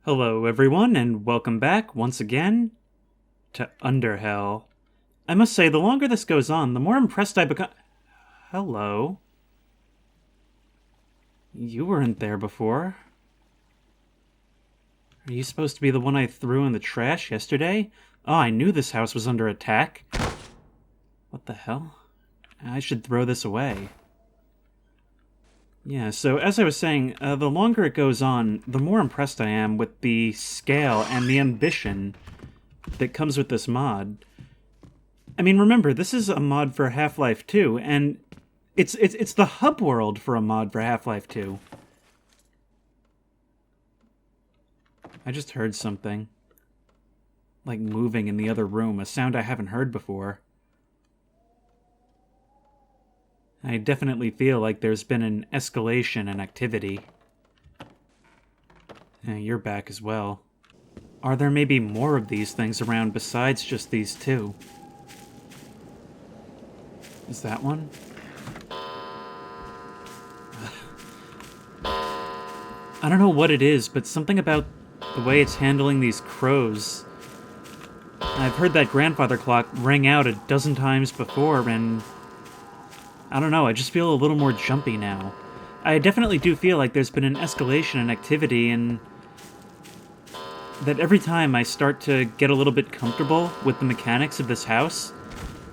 Hello, everyone, and welcome back once again to Underhell. I must say, the longer this goes on, the more impressed I become. Hello. You weren't there before. Are you supposed to be the one I threw in the trash yesterday? Oh, I knew this house was under attack. What the hell? I should throw this away. Yeah, so as I was saying, the longer it goes on, the more impressed I am with the scale and the ambition that comes with this mod. I mean, remember, this is a mod for Half-Life 2, and it's the hub world for a mod for Half-Life 2. I just heard something. Like moving in the other room, a sound I haven't heard before. I definitely feel like there's been an escalation in activity. You're back as well. Are there maybe more of these things around besides just these two? Is that one? I don't know what it is, but something about the way it's handling these crows. I've heard that grandfather clock ring out a dozen times before, and I don't know, I just feel a little more jumpy now. I definitely do feel like there's been an escalation in activity, and that every time I start to get a little bit comfortable with the mechanics of this house,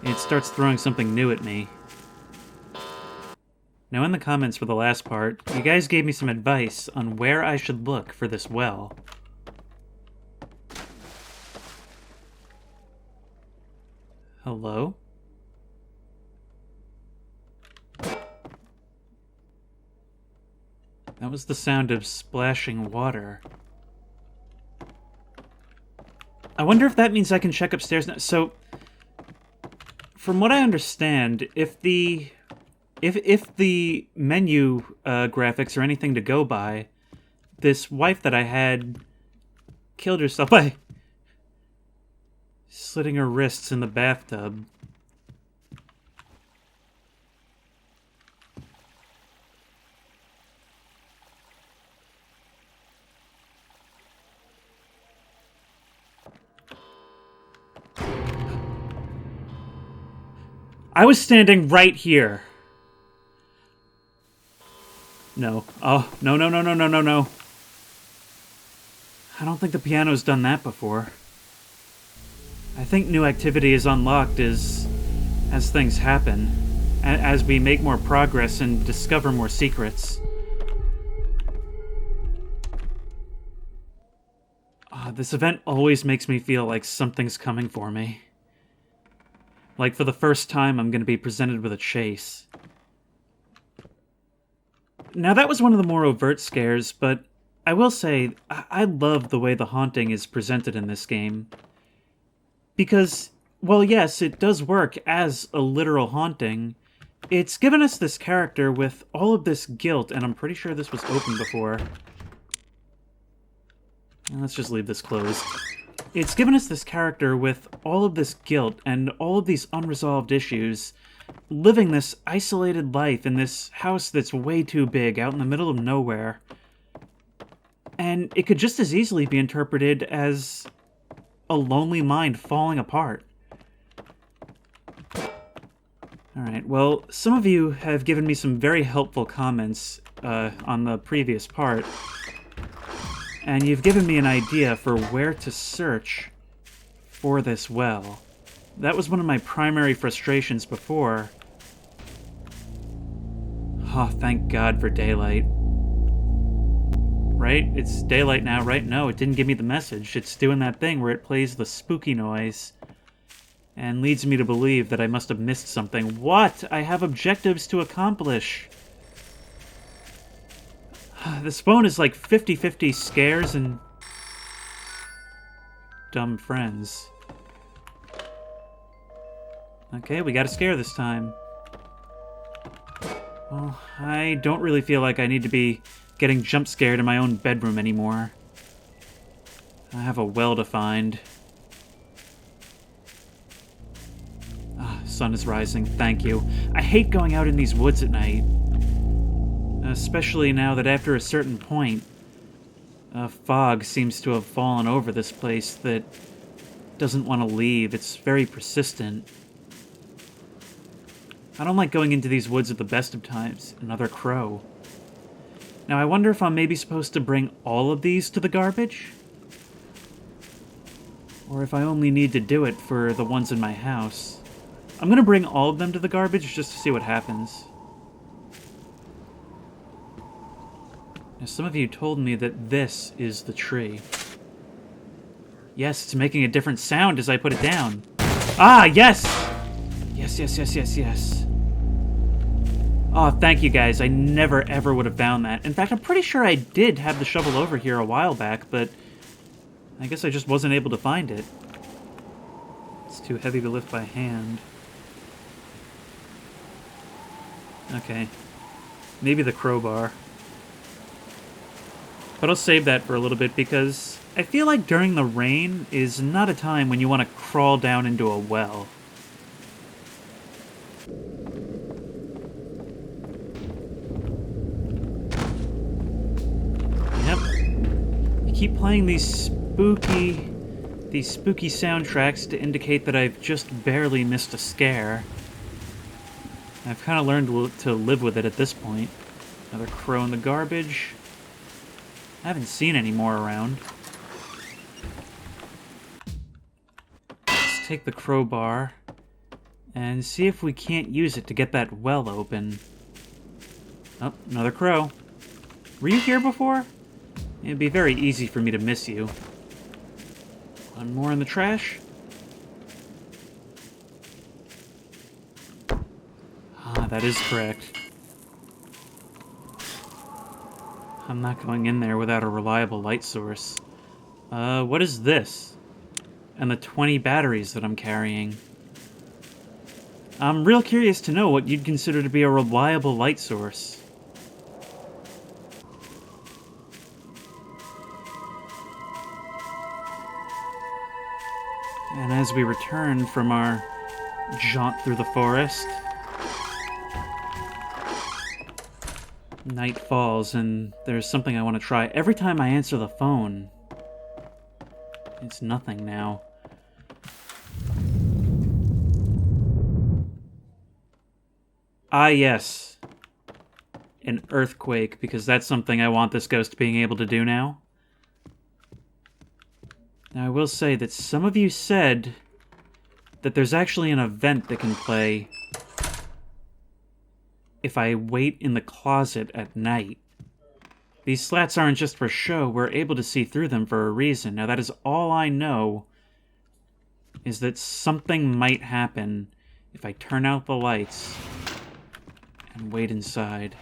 it starts throwing something new at me. Now, in the comments for the last part, you guys gave me some advice on where I should look for this well. Hello? That was the sound of splashing water. I wonder if that means I can check upstairs now. So, from what I understand, if the menu graphics are anything to go by, this wife that I had killed herself by slitting her wrists in the bathtub. I was standing right here. No. Oh, no, no, no, no, no, no, no. I don't think the piano's done that before. I think new activity is unlocked as things happen, as we make more progress and discover more secrets. This event always makes me feel like something's coming for me. Like for the first time, I'm going to be presented with a chase. Now, that was one of the more overt scares, but I will say, I love the way the haunting is presented in this game. Because, well, yes, it does work as a literal haunting. It's given us this character with all of this guilt, and I'm pretty sure this was open before. Let's just leave this closed. It's given us this character with all of this guilt and all of these unresolved issues, living this isolated life in this house that's way too big out in the middle of nowhere. And it could just as easily be interpreted as a lonely mind falling apart. Alright, well, some of you have given me some very helpful comments on the previous part, and you've given me an idea for where to search for this well. That was one of my primary frustrations before. Oh, thank God for daylight. Right? It's daylight now, right? No, it didn't give me the message. It's doing that thing where it plays the spooky noise and leads me to believe that I must have missed something. What? I have objectives to accomplish. This phone is like 50-50 scares and dumb friends. Okay, we got a scare this time. Well, I don't really feel like I need to be getting jump scared in my own bedroom anymore. I have a well to find. sun is rising. Thank you. I hate going out in these woods at night. Especially now that after a certain point, a fog seems to have fallen over this place that doesn't want to leave. It's very persistent. I don't like going into these woods at the best of times. Another crow. Now I wonder if I'm maybe supposed to bring all of these to the garbage? Or if I only need to do it for the ones in my house. I'm gonna bring all of them to the garbage just to see what happens. Now some of you told me that this is the tree. Yes, it's making a different sound as I put it down. Ah, yes! Yes. Oh, thank you guys. I never ever would have found that. In fact, I'm pretty sure I did have the shovel over here a while back, but I guess I just wasn't able to find it. It's too heavy to lift by hand. Okay. Maybe the crowbar. But I'll save that for a little bit because I feel like during the rain is not a time when you want to crawl down into a well. Yep. You keep playing these spooky soundtracks to indicate that I've just barely missed a scare. I've kind of learned to live with it at this point. Another crow in the garbage. I haven't seen any more around. Let's take the crowbar and see if we can't use it to get that well open. Oh, another crow. Were you here before? It'd be very easy for me to miss you. One more in the trash. Ah, that is correct. I'm not going in there without a reliable light source. What is this? And the 20 batteries that I'm carrying. I'm real curious to know what you'd consider to be a reliable light source. And as we return from our jaunt through the forest, night falls, and there's something I want to try. Every time I answer the phone, it's nothing now. Ah, yes. An earthquake, because that's something I want this ghost being able to do now. Now, I will say that some of you said that there's actually an event that can play if I wait in the closet at night. These slats aren't just for show, we're able to see through them for a reason. Now that is all I know, is that something might happen if I turn out the lights and wait inside.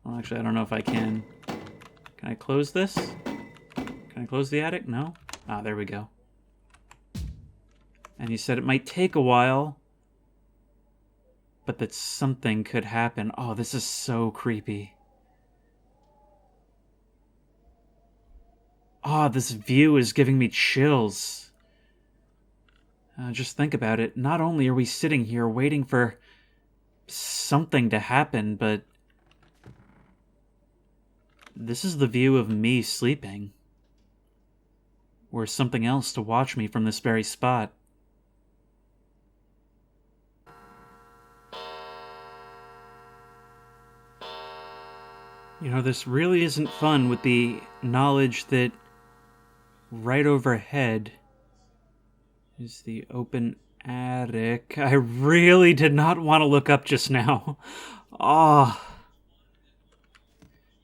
Well, actually, I don't know if I can. Can I close this? Can I close the attic? No? Ah, there we go. And you said it might take a while, but that something could happen. Oh, this is so creepy. Oh, this view is giving me chills. Just think about it. Not only are we sitting here waiting for something to happen, but this is the view of me sleeping. Or something else to watch me from this very spot. You know, this really isn't fun with the knowledge that right overhead is the open attic. I really did not want to look up just now. Oh.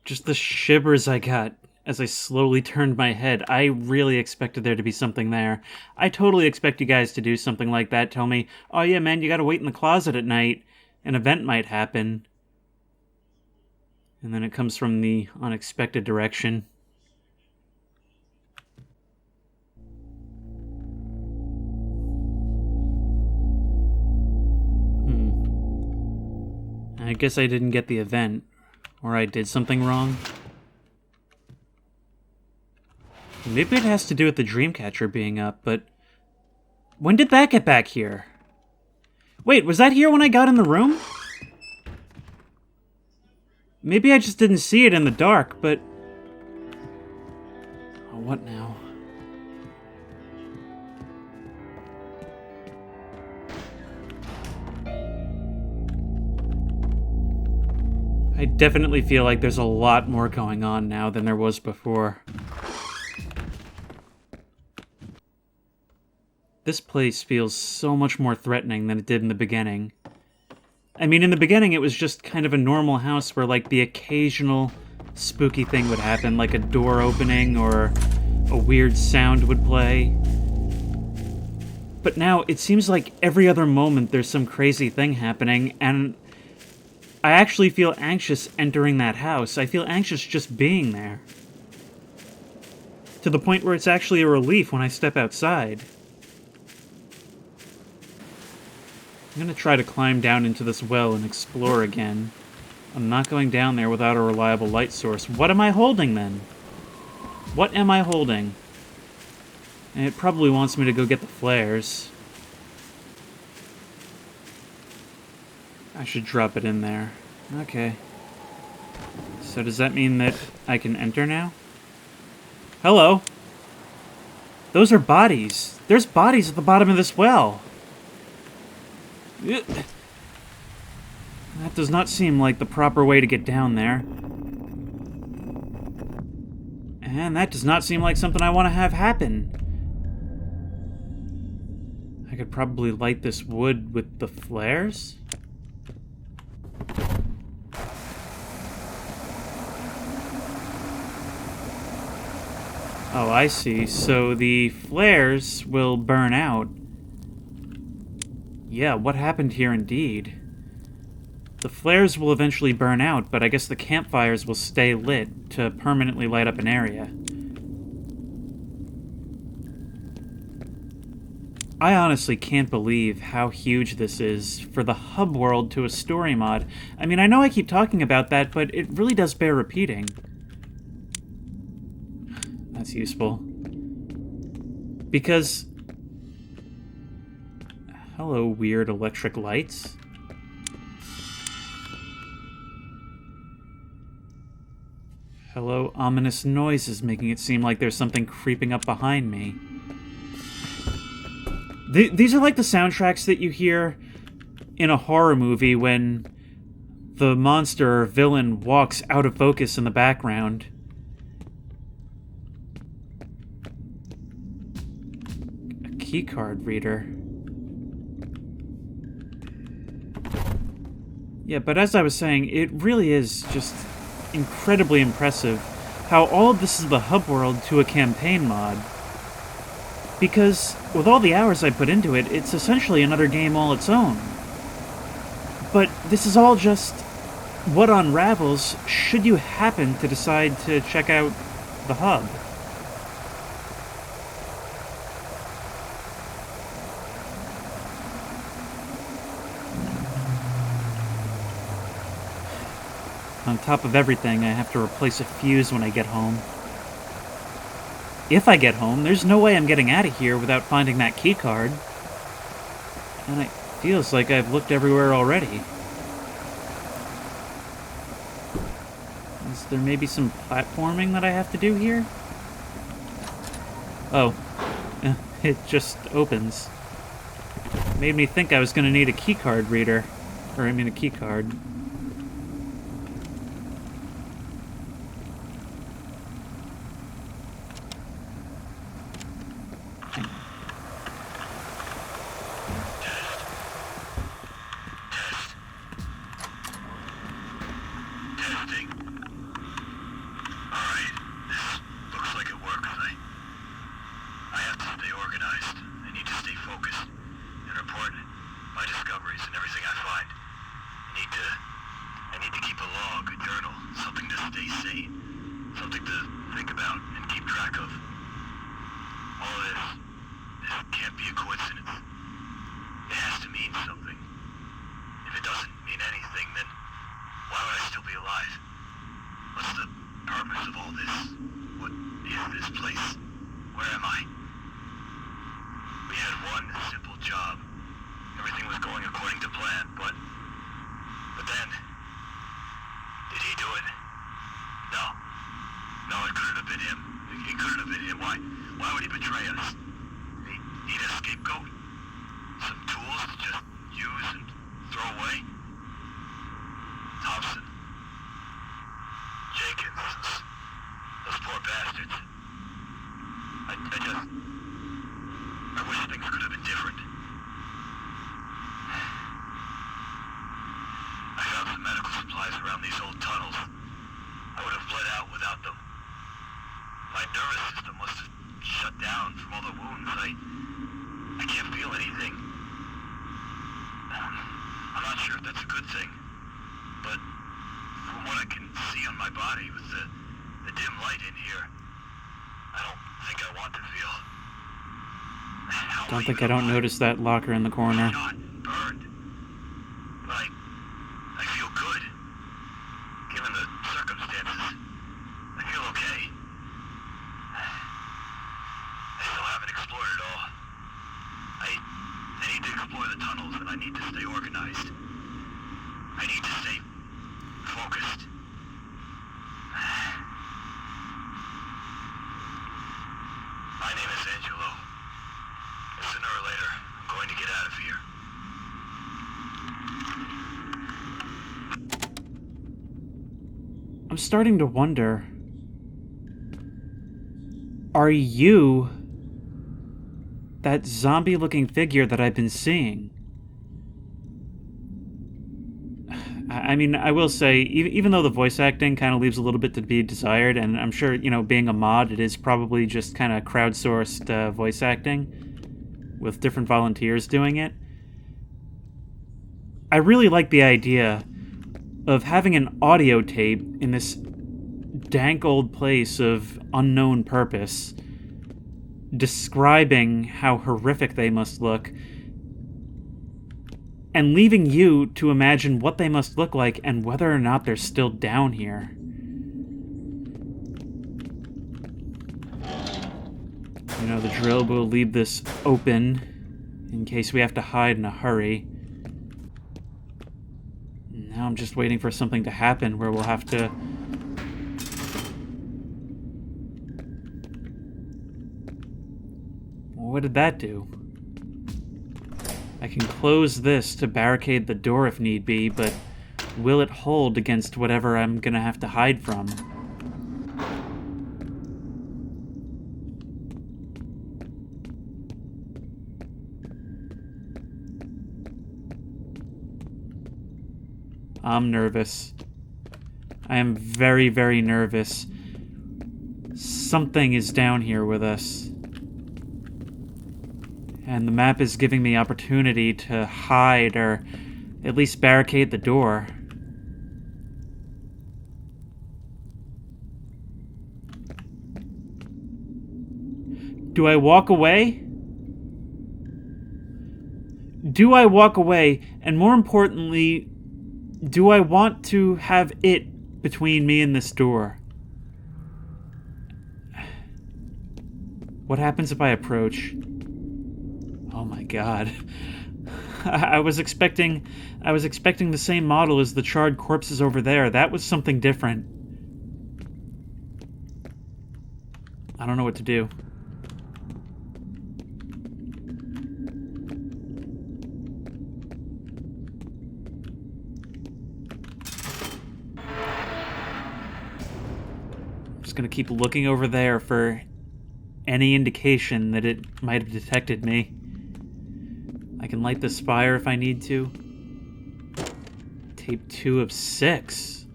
Just the shivers I got as I slowly turned my head. I really expected there to be something there. I totally expect you guys to do something like that. Tell me, oh yeah, man, you gotta wait in the closet at night. An event might happen. And then it comes from the unexpected direction. I guess I didn't get the event. Or I did something wrong. Maybe it has to do with the Dreamcatcher being up, but When did that get back here? Wait, was that here when I got in the room? Maybe I just didn't see it in the dark, but... Oh, what now? I definitely feel like there's a lot more going on now than there was before. This place feels so much more threatening than it did in the beginning. I mean, in the beginning, it was just kind of a normal house where, like, the occasional spooky thing would happen, like a door opening or a weird sound would play. But now, it seems like every other moment there's some crazy thing happening, and I actually feel anxious entering that house. I feel anxious just being there. To the point where it's actually a relief when I step outside. I'm gonna try to climb down into this well and explore again. I'm not going down there without a reliable light source. What am I holding, then? What am I holding? And it probably wants me to go get the flares. I should drop it in there. Okay. So does that mean that I can enter now? Hello? Those are bodies. There's bodies at the bottom of this well. That does not seem like the proper way to get down there. And that does not seem like something I want to have happen. I could probably light this wood with the flares? Oh, I see. So the flares will burn out. Yeah, what happened here indeed? The flares will eventually burn out, but I guess the campfires will stay lit to permanently light up an area. I honestly can't believe how huge this is for the hub world to a story mod. I mean, I know I keep talking about that, but it really does bear repeating. That's useful. Because... Hello, weird electric lights. Hello, ominous noises making it seem like there's something creeping up behind me. These are like the soundtracks that you hear in a horror movie when the monster or villain walks out of focus in the background. A keycard reader. Yeah, but as I was saying, it really is just incredibly impressive how all of this is the hub world to a campaign mod. Because with all the hours I put into it, it's essentially another game all its own. But this is all just what unravels should you happen to decide to check out the hub. On top of everything, I have to replace a fuse when I get home. If I get home, there's no way I'm getting out of here without finding that keycard. And it feels like I've looked everywhere already. Is there maybe some platforming that I have to do here? Oh. It just opens. Made me think I was going to need a keycard reader. Or, I mean, a keycard. Focused and report my discoveries and everything I find. I need to Don't think I don't notice that locker in the corner. Not burned. But I feel good. Given the circumstances, I feel okay. I still haven't explored it all. I need to explore the tunnels, and I need to stay organized. I need to stay focused. My name is Angelo. Sooner or later, I'm going to get out of here. I'm starting to wonder... Are you... that zombie-looking figure that I've been seeing? I mean, I will say, even though the voice acting kind of leaves a little bit to be desired, and I'm sure, you know, being a mod, it is probably just kind of crowdsourced voice acting with different volunteers doing it. I really like the idea of having an audio tape in this dank old place of unknown purpose, describing how horrific they must look, and leaving you to imagine what they must look like and whether or not they're still down here. You know, the drill will leave this open in case we have to hide in a hurry. Now I'm just waiting for something to happen where we'll have to... What did that do? I can close this to barricade the door if need be, but will it hold against whatever I'm gonna have to hide from? I'm nervous. I am very, very nervous. Something is down here with us. And the map is giving me opportunity to hide or at least barricade the door. Do I walk away? Do I walk away? And more importantly, do I want to have it between me and this door? What happens if I approach? Oh my god. I was expecting the same model as the charred corpses over there. That was something different. I don't know what to do. I'm just gonna keep looking over there for any indication that it might have detected me. I can light this fire if I need to. Tape 2 of 6.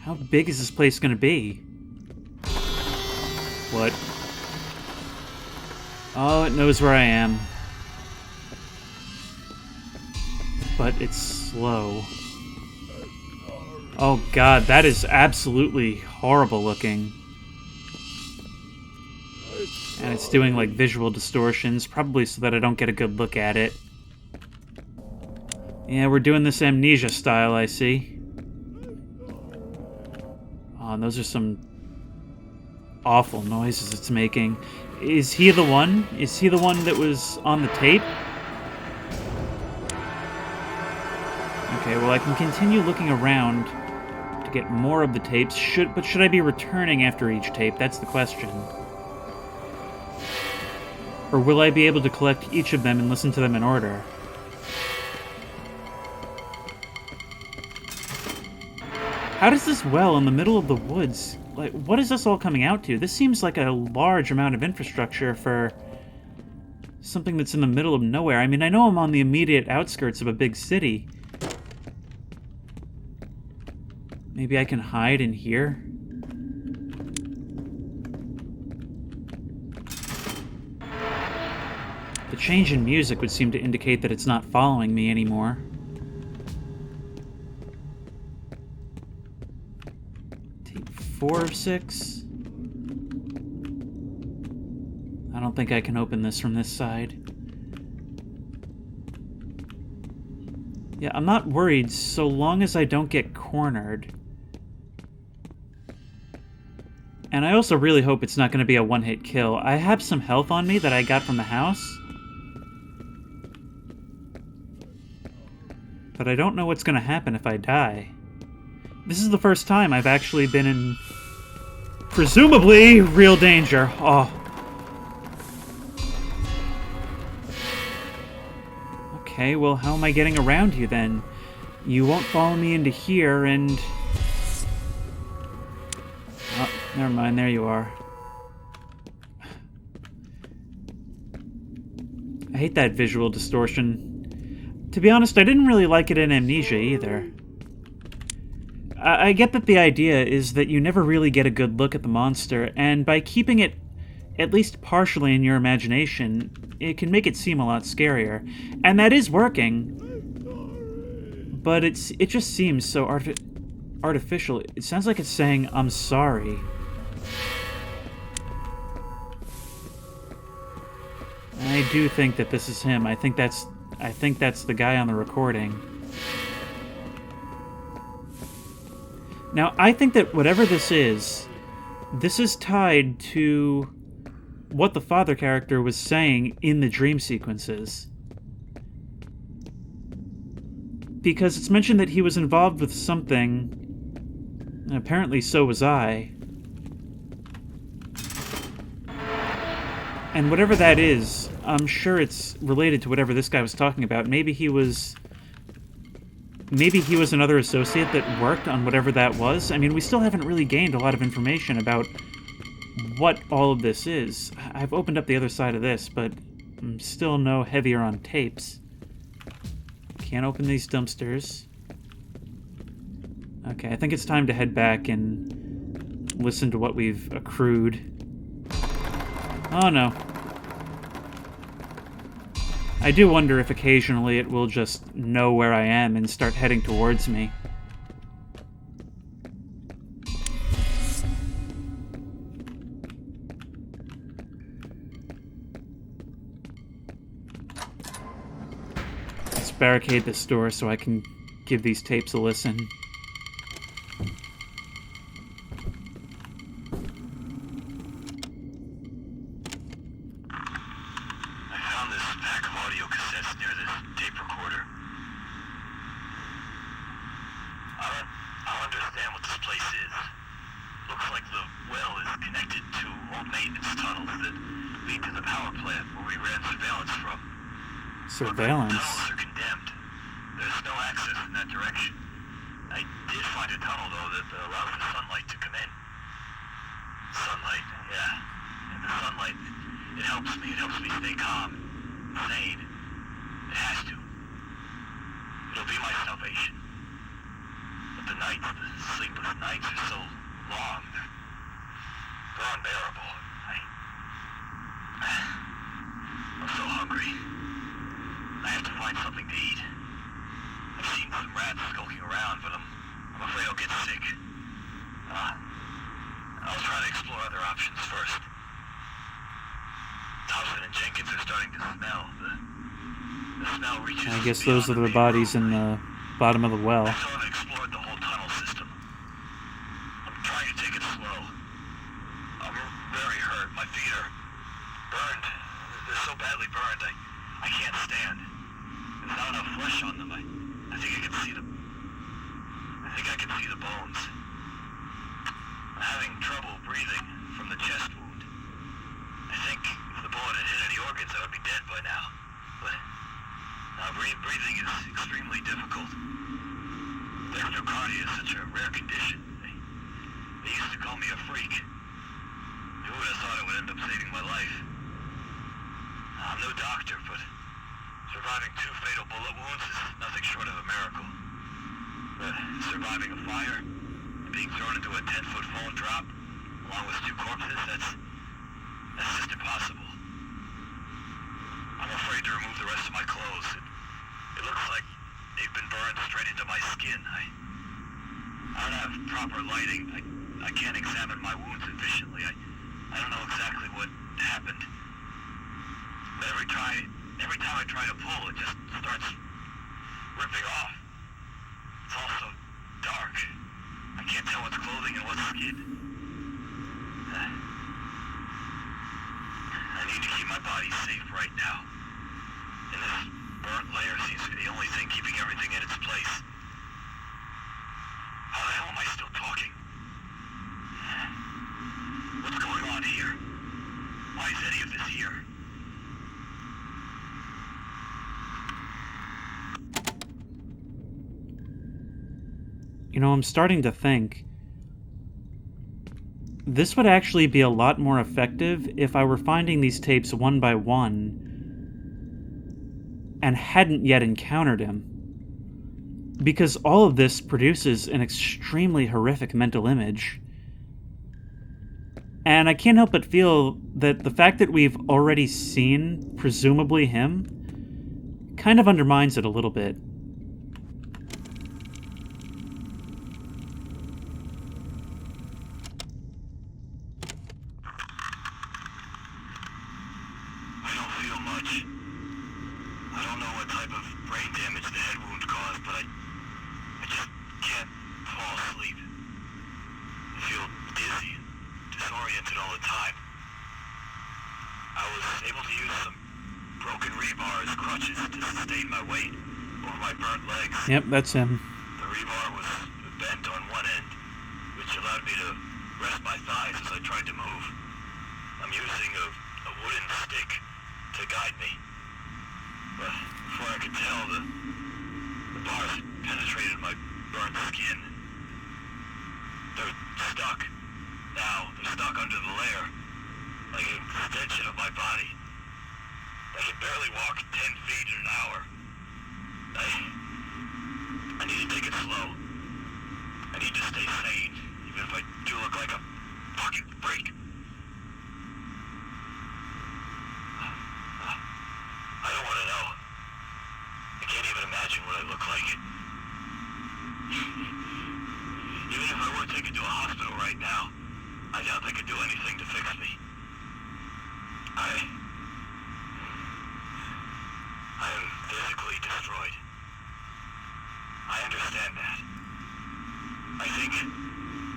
How big is this place gonna be? What? Oh, it knows where I am. But it's slow. Oh god, that is absolutely horrible looking. And it's doing, like, visual distortions, probably so that I don't get a good look at it. Yeah, we're doing this amnesia style, I see. Oh, and those are some awful noises it's making. Is he the one? Is he the one that was on the tape? Okay, well, I can continue looking around to get more of the tapes. But should I be returning after each tape? That's the question. Or will I be able to collect each of them and listen to them in order? How does this well in the middle of the woods? Like, what is this all coming out to? This seems like a large amount of infrastructure for something that's in the middle of nowhere. I mean, I know I'm on the immediate outskirts of a big city. Maybe I can hide in here? The change in music would seem to indicate that it's not following me anymore. Tape 4 of 6. I don't think I can open this from this side. Yeah, I'm not worried so long as I don't get cornered. And I also really hope it's not going to be a one-hit kill. I have some health on me that I got from the house. But I don't know what's going to happen if I die. This is the first time I've actually been in, presumably, real danger. Oh. Okay, well, how am I getting around you then? You won't follow me into here, and... Oh, never mind, there you are. I hate that visual distortion. To be honest, I didn't really like it in Amnesia either. I get that the idea is that you never really get a good look at the monster, and by keeping it at least partially in your imagination, it can make it seem a lot scarier. And that is working. But it just seems so artificial. It sounds like it's saying, I'm sorry. I do think that this is him. I think that's the guy on the recording. Now, I think that whatever this is tied to what the father character was saying in the dream sequences. Because it's mentioned that he was involved with something, and apparently so was I. And whatever that is, I'm sure it's related to whatever this guy was talking about. Maybe he was another associate that worked on whatever that was. I mean, we still haven't really gained a lot of information about what all of this is. I've opened up the other side of this, but I'm still no heavier on tapes. Can't open these dumpsters. Okay, I think it's time to head back and listen to what we've accrued. Oh no. I do wonder if occasionally it will just know where I am and start heading towards me. Let's barricade this door so I can give these tapes a listen. Surveillance. Tunnels are condemned. There's no access in that direction. I did find a tunnel, though, that allows the sunlight to come in. Sunlight, yeah. And the sunlight, it helps me. It helps me stay calm, sane. It has to. It'll be my salvation. But the nights, the sleepless nights are so long. They're unbearable. I'm so hungry. I have to find something to eat. I've seen some rats skulking around, but I'm afraid I'll get sick. I'll try to explore other options first. Thompson and Jenkins are starting to smell. The smell reaches. I guess those are the bodies in the bottom of the well. I still haven't explored the whole tunnel system. I'm trying to take it slow. I'm very hurt. My feet are burned. They're so badly burned. I can't stand. There's not enough flesh on them. I think I can see them. I think I can see the bones. I'm having trouble breathing from the chest wound. I think if the bullet had hit any organs, I would be dead by now. But breathing is extremely difficult. Dextrocardia is such a rare condition. They used to call me a freak. Who would have thought it would end up saving my life? I'm no doctor, but surviving 2 fatal bullet wounds is nothing short of a miracle. But surviving a fire and being thrown into a 10-foot phone drop, along with 2 corpses, that's just impossible. I'm afraid to remove the rest of my clothes. It looks like they've been burned straight into my skin. I don't have proper lighting. I can't examine my wounds efficiently. I don't know exactly what happened. But every time I try to pull, it just starts ripping off. It's all so dark. I can't tell what's clothing and what's skin. I need to keep my body safe right now. And this burnt layer seems to be the only thing keeping everything in its place. How the hell am I still talking? What's going on here? Why is any of this here? You know, I'm starting to think this would actually be a lot more effective if I were finding these tapes one by one and hadn't yet encountered him. Because all of this produces an extremely horrific mental image. And I can't help but feel that the fact that we've already seen, presumably him, kind of undermines it a little bit. I don't feel much. I don't know what type of brain damage the head wound caused, but I just can't fall asleep. I feel dizzy and disoriented all the time. I was able to use some broken rebar as crutches to sustain my weight over my burnt legs. Yep, that's him. The rebar was bent on one end, which allowed me to rest my thighs as I tried to move. I'm using a wooden stick to guide me. But before I could tell, the bars had penetrated my burnt skin. They're stuck. Now, they're stuck under the layer, like an extension of my body. I can barely walk 10 feet in an hour. I need to take it slow. I need to stay sane, even if I do look like a fucking freak. I don't want to know. I can't even imagine what I look like. Even if I were taken to a hospital right now, I doubt they could do anything to fix me. I am physically destroyed. I understand that. I think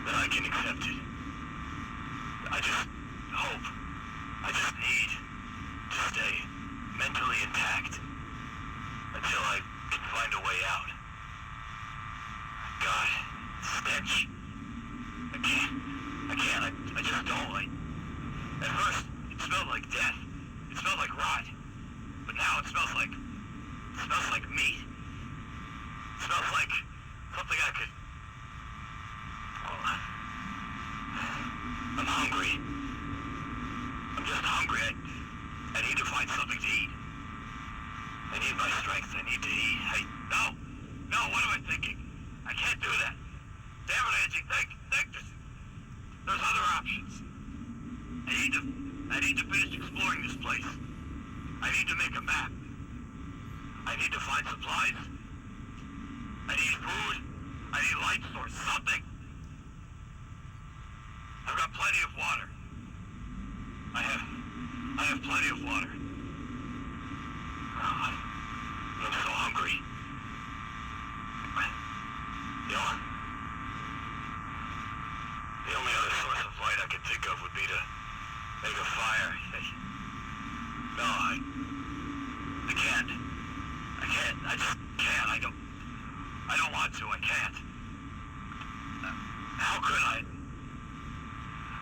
that I can accept it. I just hope. I just need to stay mentally intact until I can find a way out. God, stench. I can't. I just don't. At first, it smelled like death. It smelled like rot. But now it smells like meat. It smells like something I could... Oh, I'm hungry. I'm just hungry. I need to find something to eat. I need my strength. I need to eat. No, what am I thinking? I can't do that. Damn it, Angie, think. There's other options. I need to finish exploring this place. I need to make a map. I need to find supplies. I need food. I need light source, something. I've got plenty of water. I have plenty of water. I'm so hungry. The only other source of light I could think of would be to make a fire. No, I can't. I just can't. I don't want to. I can't. How could I?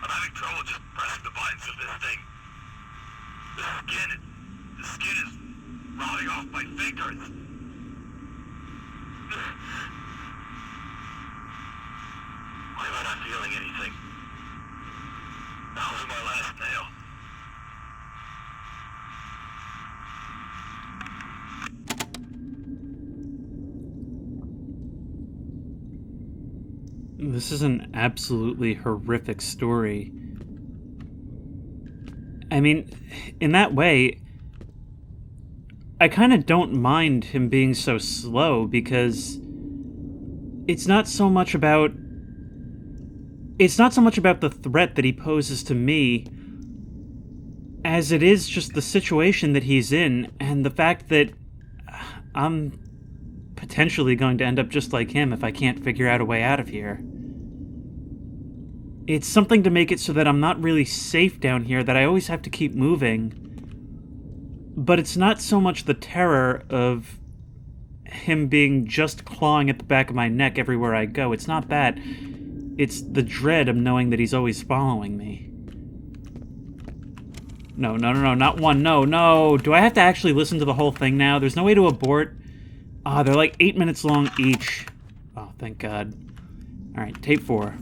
I'm having trouble just pressing the buttons of this thing. The skin is rotting off my fingers. Why am I not feeling anything? That was my last nail. This is an absolutely horrific story. I mean, in that way, I kind of don't mind him being so slow, because it's not so much about the threat that he poses to me as it is just the situation that he's in, and the fact that I'm potentially going to end up just like him if I can't figure out a way out of here. It's something to make it so that I'm not really safe down here, that I always have to keep moving. But it's not so much the terror of him being just clawing at the back of my neck everywhere I go. It's not that. It's the dread of knowing that he's always following me. No, not one. No. Do I have to actually listen to the whole thing now? There's no way to abort. Ah, they're like 8 minutes long each. Oh, thank God. Alright, tape 4.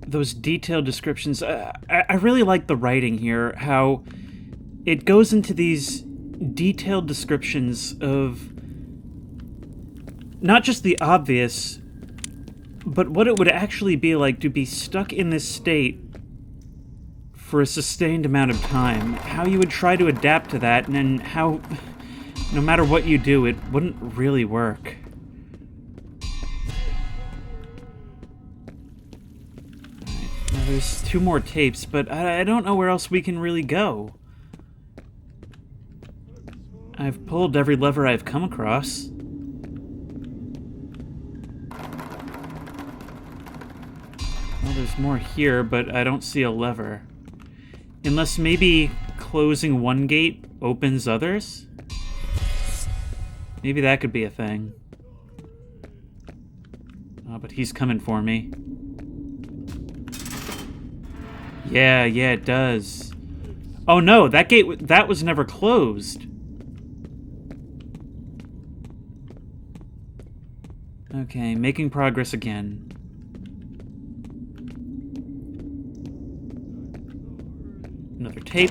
Those detailed descriptions, I really like the writing here, how it goes into these detailed descriptions of not just the obvious, but what it would actually be like to be stuck in this state for a sustained amount of time, how you would try to adapt to that, and then how, no matter what you do, it wouldn't really work. There's 2 more tapes, but I don't know where else we can really go. I've pulled every lever I've come across. Well, there's more here, but I don't see a lever. Unless maybe closing one gate opens others? Maybe that could be a thing. Oh, but he's coming for me. Yeah, it does. Oh no, that gate, that was never closed. Okay, making progress again. Another tape.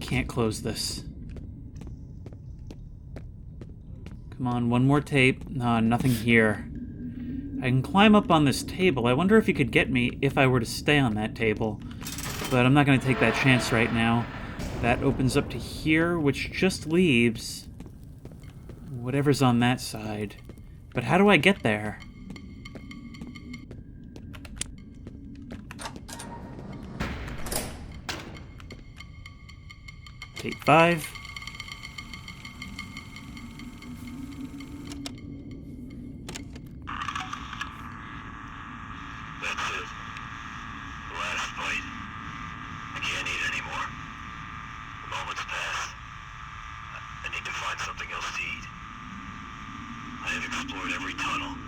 Can't close this. Come on, one more tape. Nothing here. I can climb up on this table. I wonder if you could get me if I were to stay on that table. But I'm not going to take that chance right now. That opens up to here, which just leaves whatever's on that side. But how do I get there? Tape 5. That's it. The last fight. I can't eat anymore. The moments pass. I need to find something else to eat. I have explored every tunnel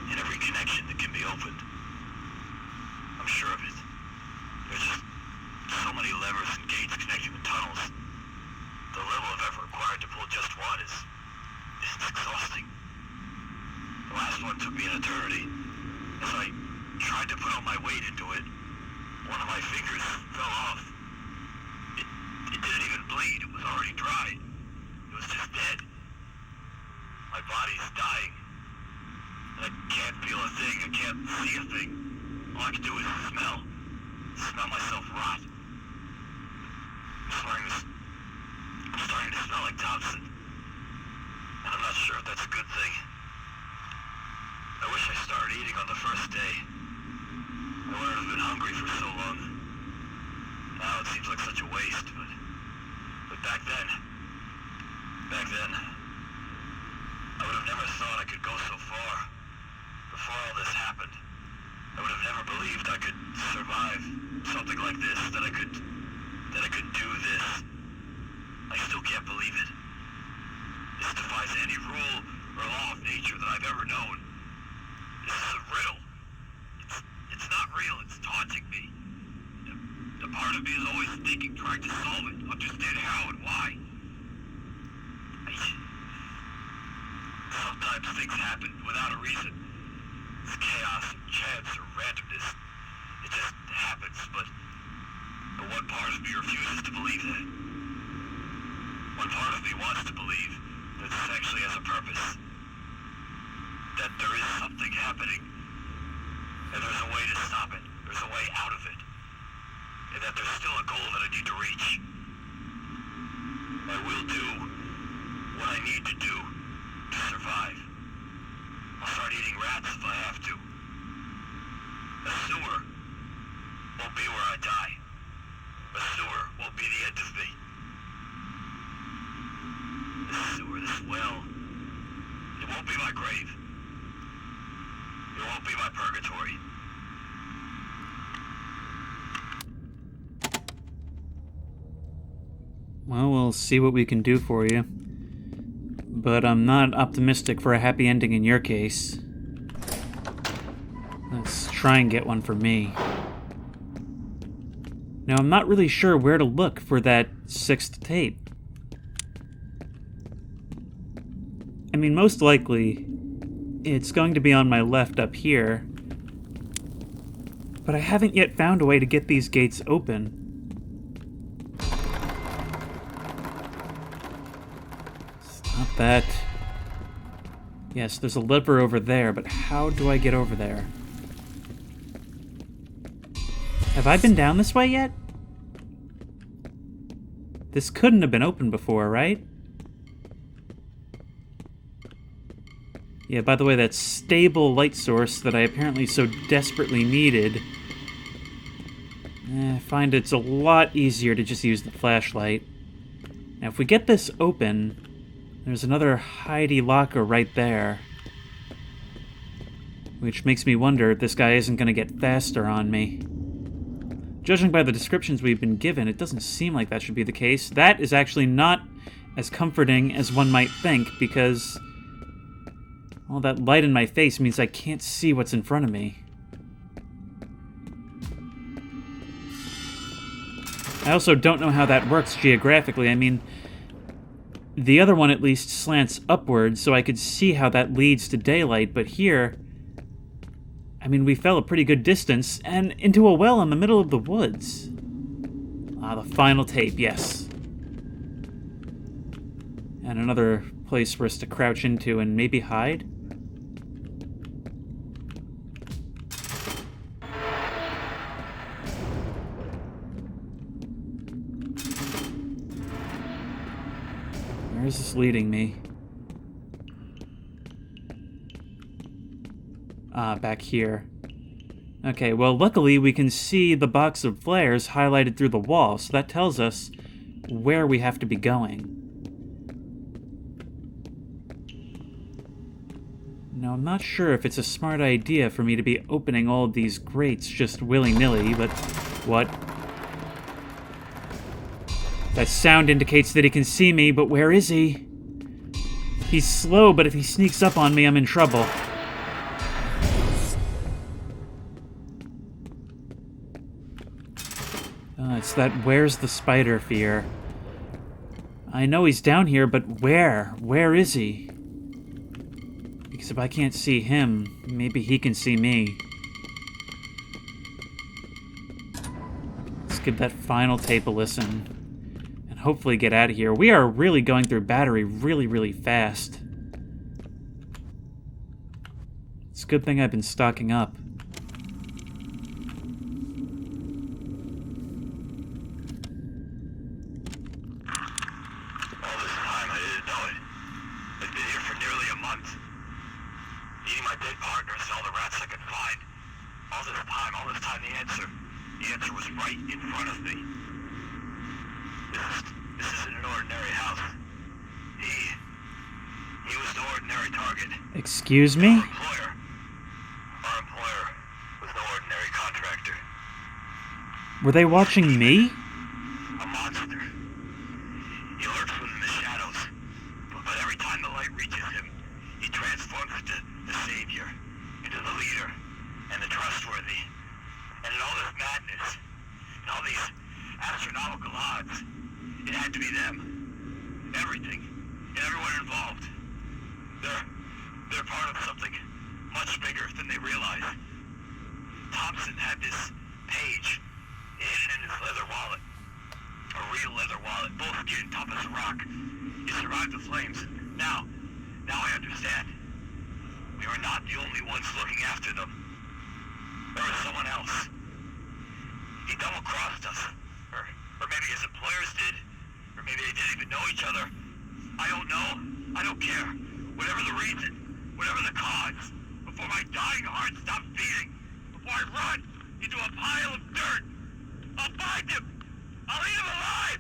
and every connection that can be opened. I'm sure of it. There's just so many levers and gates connecting the tunnels. The level of effort required to pull just one is exhausting. The last one took me an eternity. As I tried to put all my weight into it, one of my fingers fell off. It didn't even bleed. It was already dry. It was just dead. My body's dying. And I can't feel a thing. I can't see a thing. All I can do is smell. Smell myself rot. I'm starting to smell like Thompson. And I'm not sure if that's a good thing. I wish I started eating on the first day. I wouldn't have been hungry for so long. Now it seems like such a waste, but back then, I would have never thought I could go so far. Before all this happened, I would have never believed I could survive something like this, that I could do this. I still can't believe it. This defies any rule or law of nature that I've ever known. This is a riddle. It's not real. It's taunting me. The part of me is always thinking, trying to solve it, understand how and why. Sometimes things happen without a reason. It's chaos or chance or randomness. It just happens, but one part of me refuses to believe that. One part of me wants to believe that this actually has a purpose. That there is something happening. And there's a way to stop it. There's a way out of it. And that there's still a goal that I need to reach. I will do what I need to do to survive. I'll start eating rats if I have to. A sewer won't be where I die. A sewer won't be the end of me. This sewer, this well, it won't be my grave. It won't be my purgatory. Well, we'll see what we can do for you. But I'm not optimistic for a happy ending in your case. Let's try and get one for me. Now, I'm not really sure where to look for that 6th tape. I mean, most likely, it's going to be on my left up here. But I haven't yet found a way to get these gates open. It's not that. Yes, there's a lever over there, but how do I get over there? Have I been down this way yet? This couldn't have been open before, right? Yeah, by the way, that stable light source that I apparently so desperately needed, I find it's a lot easier to just use the flashlight. Now, if we get this open, there's another hidey locker right there. Which makes me wonder if this guy isn't going to get faster on me. Judging by the descriptions we've been given, it doesn't seem like that should be the case. That is actually not as comforting as one might think, because all that light in my face means I can't see what's in front of me. I also don't know how that works geographically. I mean, The other one at least slants upward, so I could see how that leads to daylight, but here... I mean, we fell a pretty good distance, and into a well in the middle of the woods. Ah, the final tape, yes. And another place for us to crouch into and maybe hide? Where is this leading me? Ah, back here. Okay, well, luckily we can see the box of flares highlighted through the wall, so that tells us where we have to be going. Now, I'm not sure if it's a smart idea for me to be opening all of these grates just willy-nilly, but... What? That sound indicates that he can see me, but where is he? He's slow, but if he sneaks up on me, I'm in trouble. It's that where's the spider fear. I know he's down here, but where? Where is he? Because if I can't see him, maybe he can see me. Let's give that final tape a listen. And hopefully get out of here. We are really going through battery really, really fast. It's a good thing I've been stocking up. The answer was right in front of me. This isn't an ordinary house. He was the ordinary target. Excuse me? Our employer was the ordinary contractor. Were they watching me? A monster. He lurks within the shadows, but every time the light reaches him, he transforms into the savior, into the leader, and the trustworthy. And in all this madness, and all these astronomical odds, it had to be them. Everything, and everyone involved. They're part of something much bigger than they realize. Thompson had this page hidden in his leather wallet. A real leather wallet, bull skin, tough as a rock. He survived the flames. Now I understand. We were not the only ones looking after them. There was someone else. He double-crossed us. Or maybe his employers did. Or maybe they didn't even know each other. I don't know. I don't care. Whatever the reason, whatever the cause, before my dying heart stops beating, before I run into a pile of dirt, I'll find him. I'll eat him alive.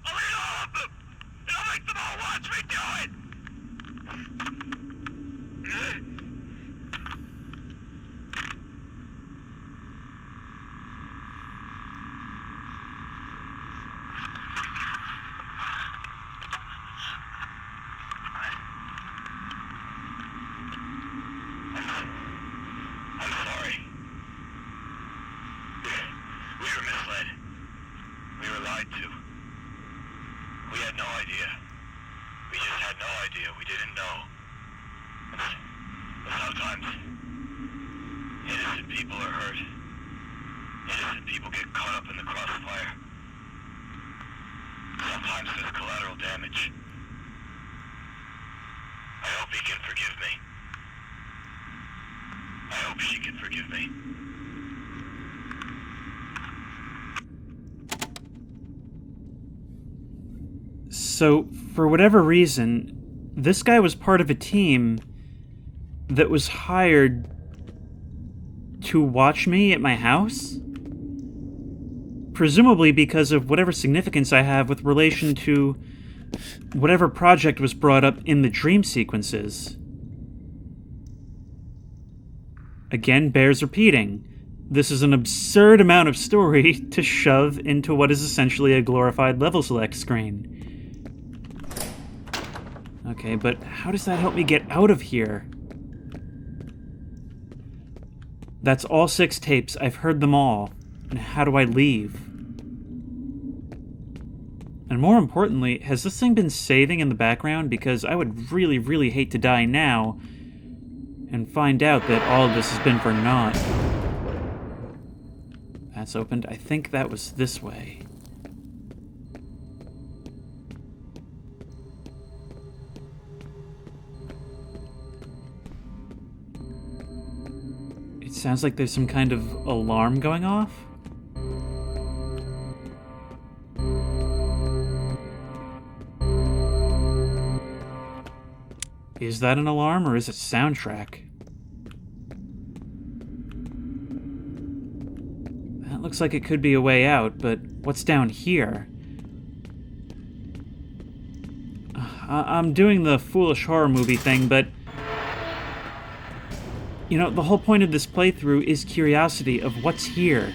I'll eat all of them. And I'll make them all watch me do it. We didn't know. But sometimes, innocent people are hurt. Innocent people get caught up in the crossfire. Sometimes there's collateral damage. I hope he can forgive me. I hope she can forgive me. So, for whatever reason, this guy was part of a team that was hired to watch me at my house? Presumably because of whatever significance I have with relation to whatever project was brought up in the dream sequences. Again, bears repeating. This is an absurd amount of story to shove into what is essentially a glorified level select screen. Okay, but how does that help me get out of here? That's all 6 tapes. I've heard them all. And how do I leave? And more importantly, has this thing been saving in the background? Because I would really, really hate to die now and find out that all of this has been for naught. That's opened. I think that was this way. It sounds like there's some kind of alarm going off. Is that an alarm or is it soundtrack? That looks like it could be a way out, but what's down here? I'm doing the foolish horror movie thing, but you know, the whole point of this playthrough is curiosity of what's here.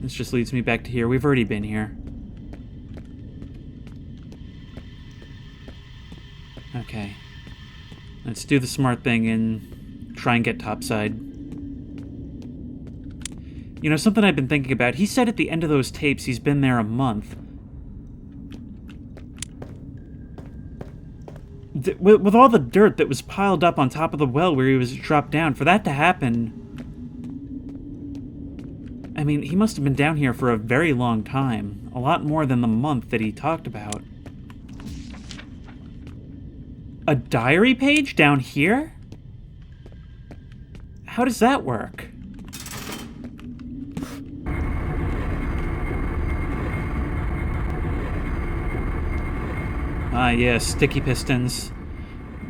This just leads me back to here. We've already been here. Okay. Let's do the smart thing and try and get topside. You know, something I've been thinking about. He said at the end of those tapes he's been there a month. With all the dirt that was piled up on top of the well where he was dropped down, for that to happen... I mean, he must have been down here for a very long time. A lot more than the month that he talked about. A diary page down here? How does that work? Ah, yeah, sticky pistons.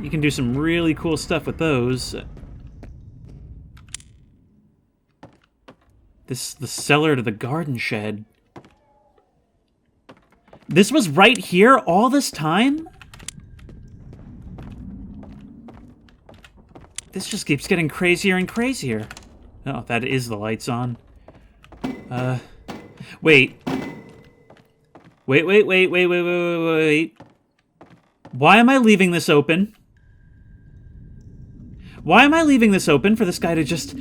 You can do some really cool stuff with those. This is the cellar to the garden shed. This was right here all this time? This just keeps getting crazier and crazier. Oh, that is the lights on. Wait. Wait. Why am I leaving this open? Why am I leaving this open for this guy to just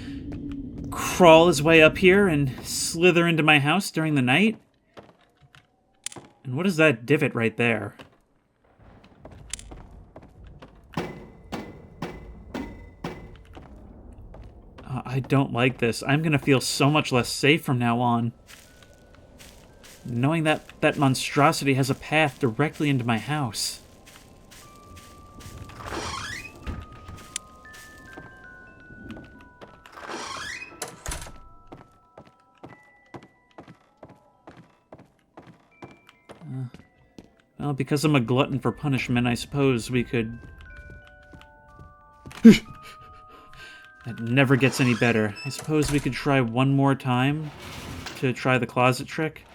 crawl his way up here and slither into my house during the night? And what is that divot right there? I don't like this. I'm gonna feel so much less safe from now on. Knowing that that monstrosity has a path directly into my house. Well, because I'm a glutton for punishment, I suppose we could... That never gets any better. I suppose we could try one more time to try the closet trick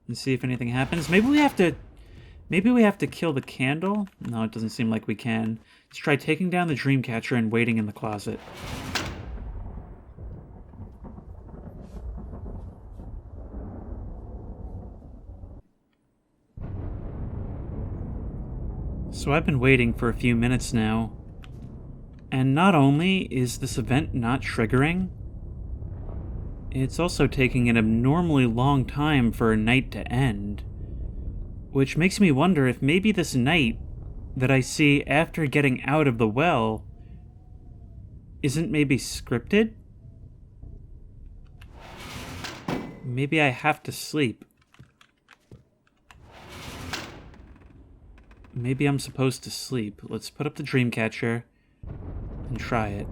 and see if anything happens. Maybe we have to kill the candle? No, it doesn't seem like we can. Let's try taking down the dream catcher and waiting in the closet. So I've been waiting for a few minutes now. And not only is this event not triggering, it's also taking an abnormally long time for a night to end. Which makes me wonder if maybe this night that I see after getting out of the well isn't maybe scripted? Maybe I have to sleep. Maybe I'm supposed to sleep. Let's put up the dream catcher and try it.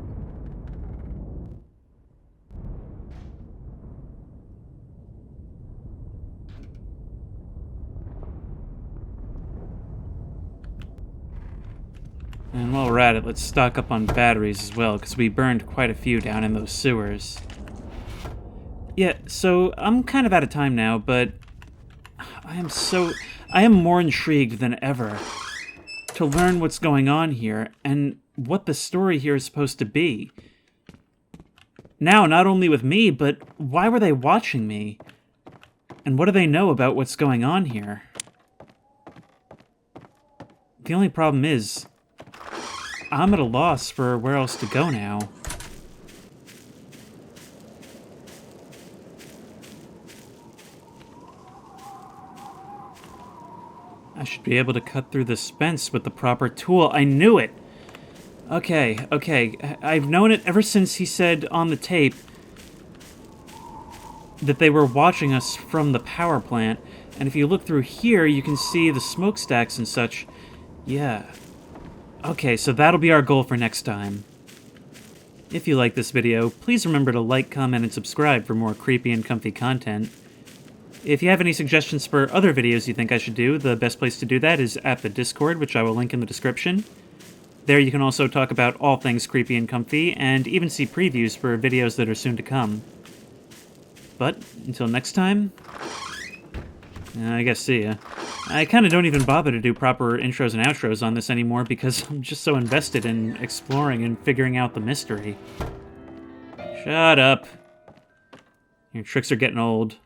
And while we're at it, let's stock up on batteries as well, because we burned quite a few down in those sewers. Yeah, so I'm kind of out of time now, but I am more intrigued than ever to learn what's going on here and what the story here is supposed to be. Now, not only with me, but why were they watching me? And what do they know about what's going on here? The only problem is, I'm at a loss for where else to go now. I should be able to cut through this fence with the proper tool. I knew it! Okay, okay. I've known it ever since he said on the tape that they were watching us from the power plant. And if you look through here, you can see the smokestacks and such. Yeah. Okay, so that'll be our goal for next time. If you like this video, please remember to like, comment, and subscribe for more creepy and comfy content. If you have any suggestions for other videos you think I should do, the best place to do that is at the Discord, which I will link in the description. There you can also talk about all things creepy and comfy, and even see previews for videos that are soon to come. But, until next time, I guess see ya. I kinda don't even bother to do proper intros and outros on this anymore because I'm just so invested in exploring and figuring out the mystery. Shut up. Your tricks are getting old.